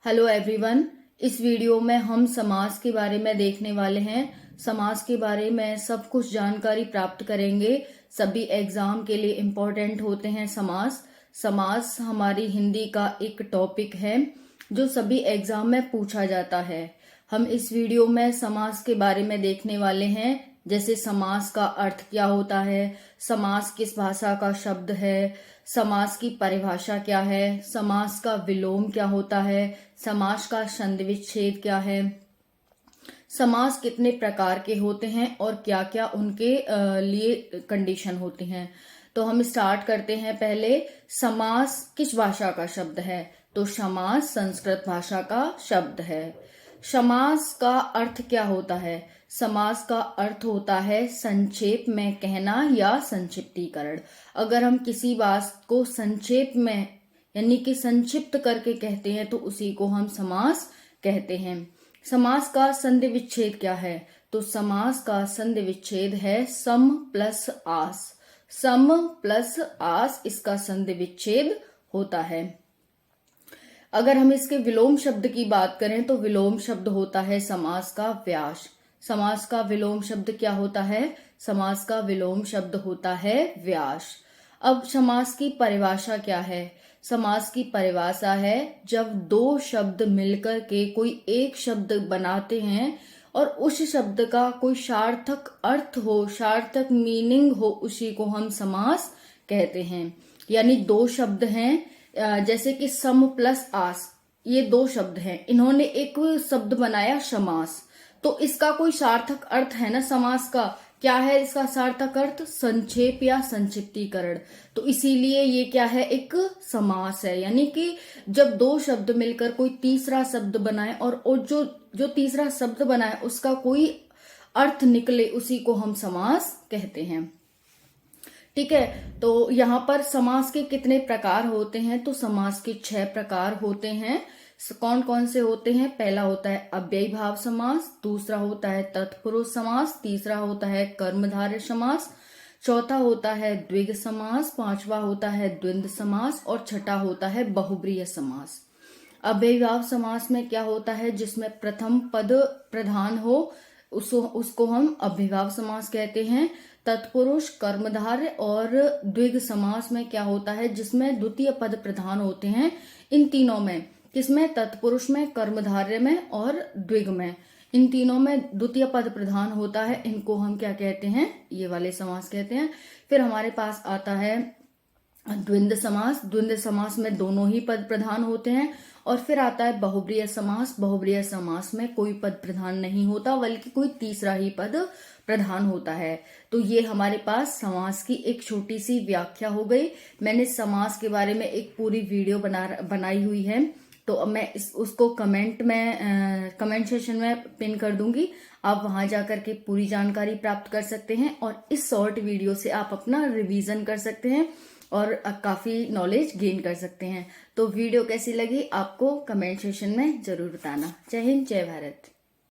Hello everyone. इस video में हम समास के बारे में देखने वाले हैं। समास के बारे में सब कुछ जानकारी प्राप्त करेंगे। सभी एग्जाम के लिए इम्पोर्टेंट होते हैं समास। समास हमारी हिंदी का एक टॉपिक है जो सभी एग्जाम में पूछा जाता है। हम इस वीडियो में समास के बारे में देखने वाले हैं, जैसे समास का अर्थ क्या होता है, समास किस भाषा का शब्द है, समास की परिभाषा क्या है, समास का विलोम क्या होता है, समास का संधि विच्छेद क्या है, समास कितने प्रकार के होते हैं और क्या क्या उनके लिए कंडीशन होती हैं। तो हम स्टार्ट करते हैं। पहले समास किस भाषा का शब्द है, तो समास संस्कृत भाषा का शब्द है। समास का अर्थ क्या होता है, समास का अर्थ होता है संक्षेप में कहना या संक्षिप्तीकरण। अगर हम किसी बात को संक्षेप में यानी कि संक्षिप्त करके कहते हैं तो उसी को हम समास कहते हैं। समास का संधि विच्छेद क्या है, तो समास का संधि विच्छेद है सम प्लस आस। सम प्लस आस इसका संधि विच्छेद होता है। अगर हम इसके विलोम शब्द की बात करें तो विलोम शब्द होता है समास का व्यास। समास का विलोम शब्द क्या होता है, समास का विलोम शब्द होता है व्यास। अब समास की परिभाषा क्या है, समास की परिभाषा है जब दो शब्द मिलकर के कोई एक शब्द बनाते हैं और उस शब्द का कोई सार्थक अर्थ हो, सार्थक मीनिंग हो, उसी को हम समास कहते हैं। यानी दो शब्द हैं, जैसे कि सम प्लस आस, ये दो शब्द हैं, इन्होंने एक शब्द बनाया समास, तो इसका कोई सार्थक अर्थ है ना समास का। क्या है इसका सार्थक अर्थ, संक्षेप या संक्षिप्तीकरण। तो इसीलिए ये क्या है, एक समास है। यानी कि जब दो शब्द मिलकर कोई तीसरा शब्द बनाए और जो तीसरा शब्द बनाए उसका कोई अर्थ निकले, उसी को हम समास कहते हैं। ठीक है, तो यहाँ पर समास के कितने प्रकार होते हैं, तो समास के 6 प्रकार होते हैं। कौन कौन से होते हैं, पहला होता है अव्ययी भाव समास, दूसरा होता है तत्पुरुष समास, तीसरा होता है कर्मधारय समास, चौथा होता है द्विग समास, पांचवा होता है द्वंद्व समास और छठा होता है बहुब्रीहि समास। अव्ययी भाव समास में क्या होता है, जिसमें प्रथम पद प्रधान हो उसको हम अव्ययीभाव समास कहते हैं। तत्पुरुष, कर्मधारय और द्विग समास में क्या होता है, जिसमें द्वितीय पद प्रधान होते हैं। इन तीनों में, किसमें, तत्पुरुष में, कर्मधारय में और द्विग में, इन तीनों में द्वितीय पद प्रधान होता है। इनको हम क्या कहते हैं, ये वाले समास कहते हैं। फिर हमारे पास आता है द्वंद्व समास। द्वंद्व समास में दोनों ही पद प्रधान होते हैं। और फिर आता है बहुब्रीहि समास। बहुब्रीहि समास में कोई पद प्रधान नहीं होता, बल्कि कोई तीसरा ही पद प्रधान होता है। तो ये हमारे पास समास की एक छोटी सी व्याख्या हो गई। मैंने समास के बारे में एक पूरी वीडियो बनाई हुई है, तो अब मैं उसको कमेंट सेशन में पिन कर दूंगी। आप वहां जाकर के पूरी जानकारी प्राप्त कर सकते हैं और इस शॉर्ट वीडियो से आप अपना रिवीजन कर सकते हैं और काफी नॉलेज गेन कर सकते हैं। तो वीडियो कैसी लगी आपको कमेंट सेशन में जरूर बताना। जय हिंद, जय भारत।